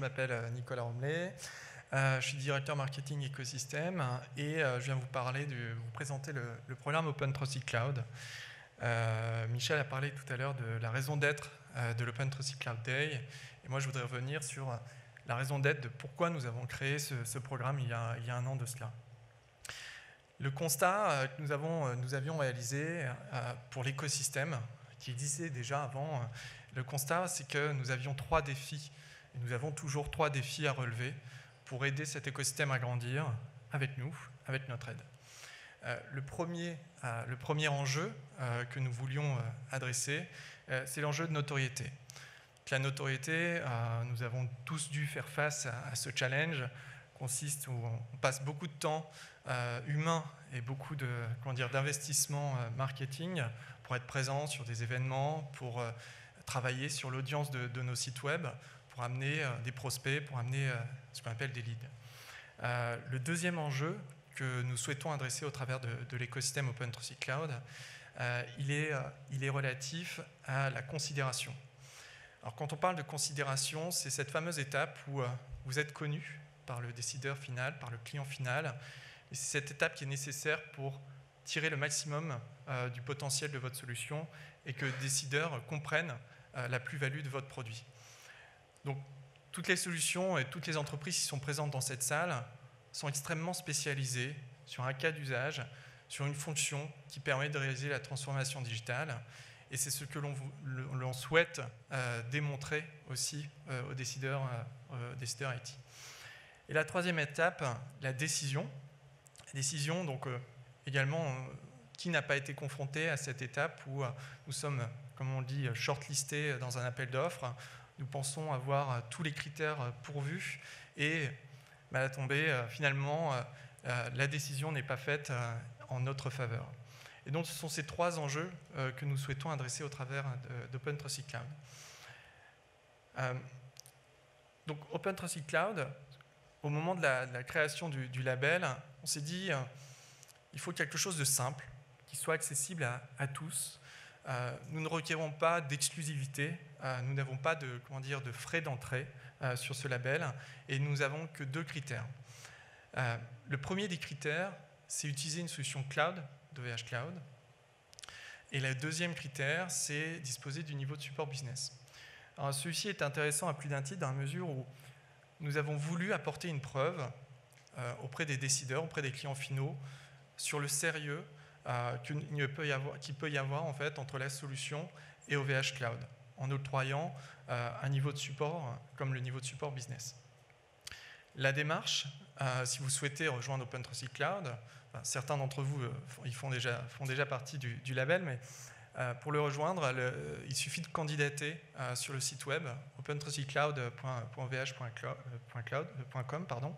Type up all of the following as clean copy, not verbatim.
m'appelle Nicolas Romlet, je suis directeur marketing écosystème et je viens vous présenter le programme Open Trusted Cloud. Michel a parlé tout à l'heure de la raison d'être de l'Open Trusted Cloud Day et moi je voudrais revenir sur la raison d'être de pourquoi nous avons créé ce programme il y a un an de cela. Le constat que nous avions réalisé pour l'écosystème, qui existait déjà avant, le constat c'est que nous avions 3 défis, et nous avons toujours 3 défis à relever pour aider cet écosystème à grandir avec nous, avec notre aide. Le premier enjeu que nous voulions adresser, c'est l'enjeu de notoriété. La notoriété, nous avons tous dû faire face à ce challenge, consiste où on passe beaucoup de temps humain et beaucoup d'investissement marketing pour être présent sur des événements, pour travailler sur l'audience de nos sites web, pour amener des prospects, pour amener ce qu'on appelle des leads. Le deuxième enjeu que nous souhaitons adresser au travers de l'écosystème Open Trusted Cloud, il est relatif à la considération. Alors, quand on parle de considération, c'est cette fameuse étape où vous êtes connu par le décideur final, par le client final. Et c'est cette étape qui est nécessaire pour tirer le maximum du potentiel de votre solution et que les décideurs comprennent la plus-value de votre produit. Donc, toutes les solutions et toutes les entreprises qui sont présentes dans cette salle sont extrêmement spécialisées sur un cas d'usage, sur une fonction qui permet de réaliser la transformation digitale. Et c'est ce que l'on souhaite démontrer aussi aux décideurs IT. Et la troisième étape, la décision. La décision, donc également, qui n'a pas été confronté à cette étape où nous sommes, comme on le dit, shortlistés dans un appel d'offres. Nous pensons avoir tous les critères pourvus et à la tombée, finalement, la décision n'est pas faite en notre faveur. Et donc, ce sont ces 3 enjeux que nous souhaitons adresser au travers d'Open Trusted Cloud. Donc, Open Trusted Cloud, au moment de la création du label, on s'est dit il faut quelque chose de simple, qui soit accessible à tous. Nous ne requérons pas d'exclusivité, nous n'avons pas de frais d'entrée sur ce label, et nous n'avons que 2 critères. Le premier des critères, c'est utiliser une solution cloud, d'OVH Cloud. Et le deuxième critère, c'est disposer du niveau de support business. Alors, celui-ci est intéressant à plus d'un titre dans la mesure où nous avons voulu apporter une preuve auprès des décideurs, auprès des clients finaux, sur le sérieux qu'il peut y avoir en fait, entre la solution et OVH Cloud, en octroyant un niveau de support comme le niveau de support business. La démarche, si vous souhaitez rejoindre Open Trusted Cloud, certains d'entre vous font déjà partie du label, mais pour le rejoindre, il suffit de candidater sur le site web opentrustedcloud.vh.com,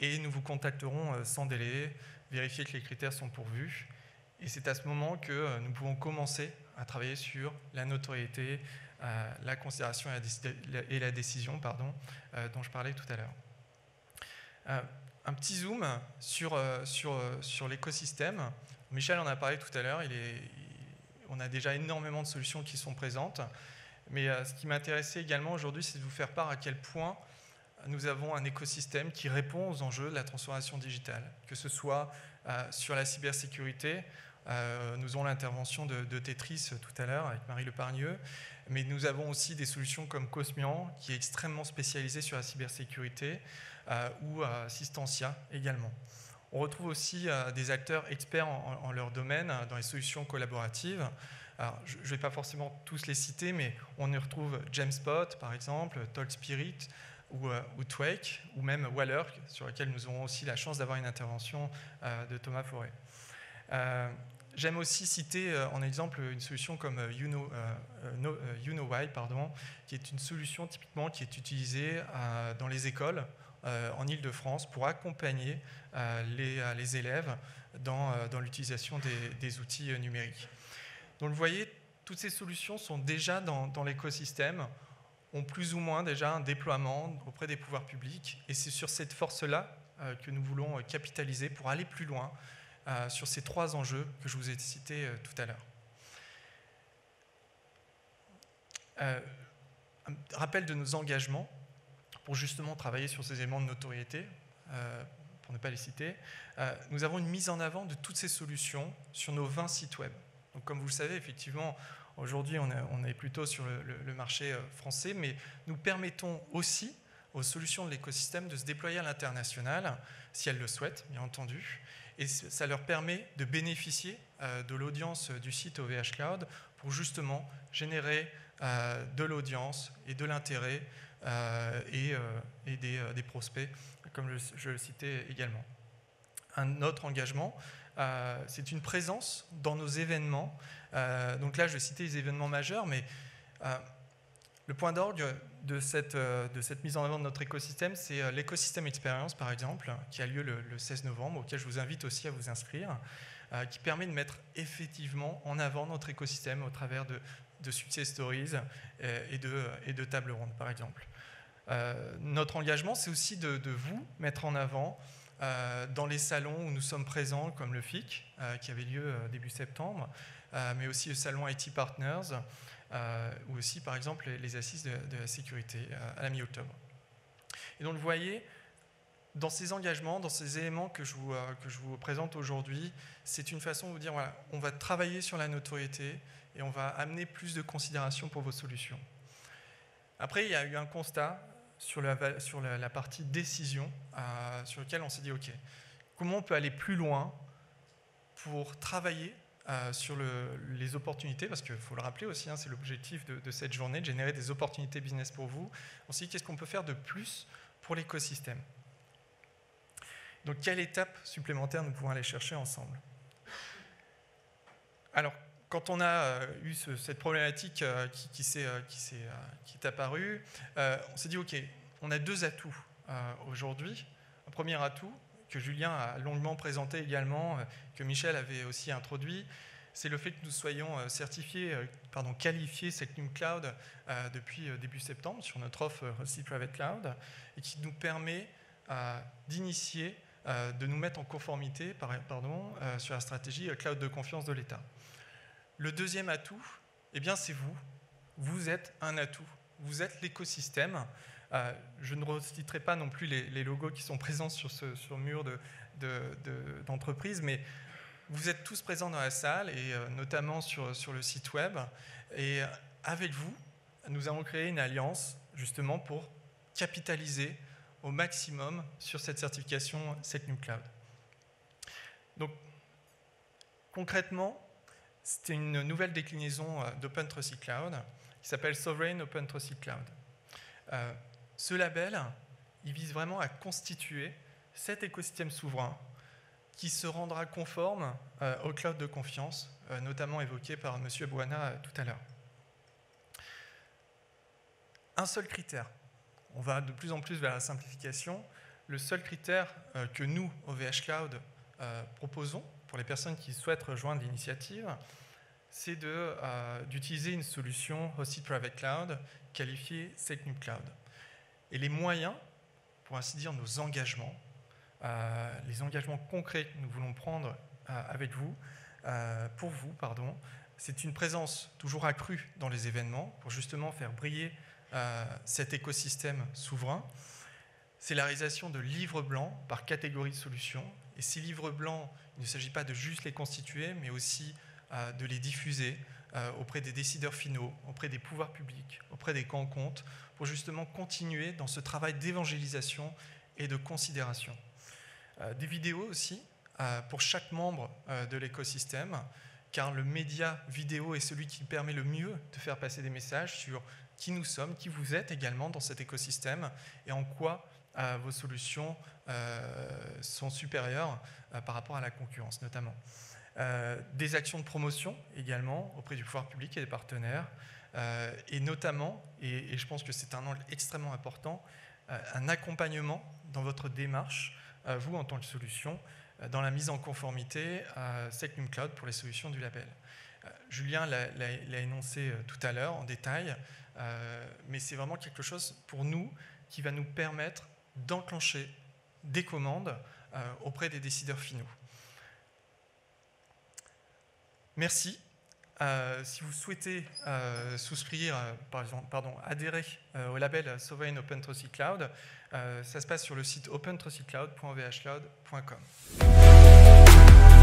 et nous vous contacterons sans délai, vérifier que les critères sont pourvus. Et c'est à ce moment que nous pouvons commencer à travailler sur la notoriété, la considération et la décision dont je parlais tout à l'heure. Un petit zoom sur l'écosystème. Michel en a parlé tout à l'heure, on a déjà énormément de solutions qui sont présentes, mais ce qui m'intéressait également aujourd'hui, c'est de vous faire part à quel point nous avons un écosystème qui répond aux enjeux de la transformation digitale, que ce soit sur la cybersécurité. Nous avons l'intervention de Tetris tout à l'heure avec Marie Lepargneux, mais nous avons aussi des solutions comme Cosmian, qui est extrêmement spécialisée sur la cybersécurité, ou Assistentia également. On retrouve aussi des acteurs experts en leur domaine dans les solutions collaboratives. Alors, je ne vais pas forcément tous les citer, mais on y retrouve Jamspot, par exemple, Talkspirit, ou Twake, ou même Waller, sur lequel nous aurons aussi la chance d'avoir une intervention de Thomas Forêt. J'aime aussi citer en exemple une solution comme YouKnowWhy, qui est une solution typiquement qui est utilisée dans les écoles en Île-de-France pour accompagner les élèves dans l'utilisation des outils numériques. Donc vous voyez, toutes ces solutions sont déjà dans l'écosystème, ont plus ou moins déjà un déploiement auprès des pouvoirs publics, et c'est sur cette force-là que nous voulons capitaliser pour aller plus loin sur ces 3 enjeux que je vous ai cités tout à l'heure. Un rappel de nos engagements. pour justement travailler sur ces éléments de notoriété, pour ne pas les citer. Nous avons une mise en avant de toutes ces solutions sur nos 20 sites web. Donc, comme vous le savez, effectivement, aujourd'hui, on est plutôt sur le marché français, mais nous permettons aussi aux solutions de l'écosystème de se déployer à l'international, si elles le souhaitent, bien entendu. Et ça leur permet de bénéficier de l'audience du site OVH Cloud pour justement générer de l'audience et de l'intérêt et des prospects, comme je le citais également. Un autre engagement, c'est une présence dans nos événements. Donc là, je citais les événements majeurs, mais le point d'orgue de cette mise en avant de notre écosystème, c'est l'écosystème Experience, par exemple, qui a lieu le 16 novembre, auquel je vous invite aussi à vous inscrire, qui permet de mettre effectivement en avant notre écosystème au travers de success stories et de tables rondes, par exemple. Notre engagement, c'est aussi de vous mettre en avant dans les salons où nous sommes présents, comme le FIC, qui avait lieu début septembre, mais aussi le salon IT Partners, ou aussi, par exemple, les assises de la sécurité à la mi-octobre. Et donc, vous voyez, dans ces engagements, dans ces éléments que je vous présente aujourd'hui, c'est une façon de vous dire, voilà, on va travailler sur la notoriété et on va amener plus de considération pour vos solutions. Après, il y a eu un constat sur la partie décision, sur lequel on s'est dit, OK, comment on peut aller plus loin pour travailler sur les opportunités, parce qu'il faut le rappeler aussi, hein, c'est l'objectif de cette journée, de générer des opportunités business pour vous. On s'est dit, qu'est-ce qu'on peut faire de plus pour l'écosystème? Donc, quelle étape supplémentaire nous pouvons aller chercher ensemble? Alors, quand on a eu cette problématique qui est apparue, on s'est dit, OK, on a deux atouts aujourd'hui. Un premier atout, que Julien a longuement présenté également, que Michel avait aussi introduit, c'est le fait que nous soyons qualifiés Secnum Cloud depuis début septembre sur notre offre Hosted Private Cloud, et qui nous permet d'initier, de nous mettre en conformité sur la stratégie cloud de confiance de l'État. Le deuxième atout, eh bien, c'est vous. Vous êtes un atout. Vous êtes l'écosystème. Je ne reciterai pas non plus les logos qui sont présents sur le mur d'entreprise, mais vous êtes tous présents dans la salle, et notamment sur le site web. Et avec vous, nous avons créé une alliance justement pour capitaliser au maximum sur cette certification Secnum Cloud. Donc, concrètement, c'était une nouvelle déclinaison d'Open Trusted Cloud qui s'appelle Sovereign Open Trusted Cloud. Ce label, il vise vraiment à constituer cet écosystème souverain qui se rendra conforme au cloud de confiance, notamment évoqué par M. Bouana tout à l'heure. Un seul critère. On va de plus en plus vers la simplification. Le seul critère que nous, OVH Cloud, proposons pour les personnes qui souhaitent rejoindre l'initiative, c'est d'utiliser une solution Hosted Private Cloud qualifiée Secnum Cloud. Et les moyens, pour ainsi dire nos engagements, les engagements concrets que nous voulons prendre avec vous, c'est une présence toujours accrue dans les événements pour justement faire briller cet écosystème souverain. C'est la réalisation de livres blancs par catégorie de solutions. Et ces livres blancs, il ne s'agit pas de juste les constituer, mais aussi de les diffuser auprès des décideurs finaux, auprès des pouvoirs publics, auprès des grands comptes, pour justement continuer dans ce travail d'évangélisation et de considération. Des vidéos aussi pour chaque membre de l'écosystème, car le média vidéo est celui qui permet le mieux de faire passer des messages sur qui nous sommes, qui vous êtes également dans cet écosystème et en quoi vos solutions sont supérieures par rapport à la concurrence notamment. Des actions de promotion également auprès du pouvoir public et des partenaires, et notamment, et je pense que c'est un angle extrêmement important, un accompagnement dans votre démarche, vous en tant que solution, dans la mise en conformité à Secnum Cloud pour les solutions du label. Julien l'a énoncé tout à l'heure en détail, mais c'est vraiment quelque chose pour nous qui va nous permettre d'enclencher des commandes auprès des décideurs finaux. Merci si vous souhaitez souscrire, adhérer au label Sovereign Open Trusted Cloud, ça se passe sur le site opentrustedcloud.vhcloud.com.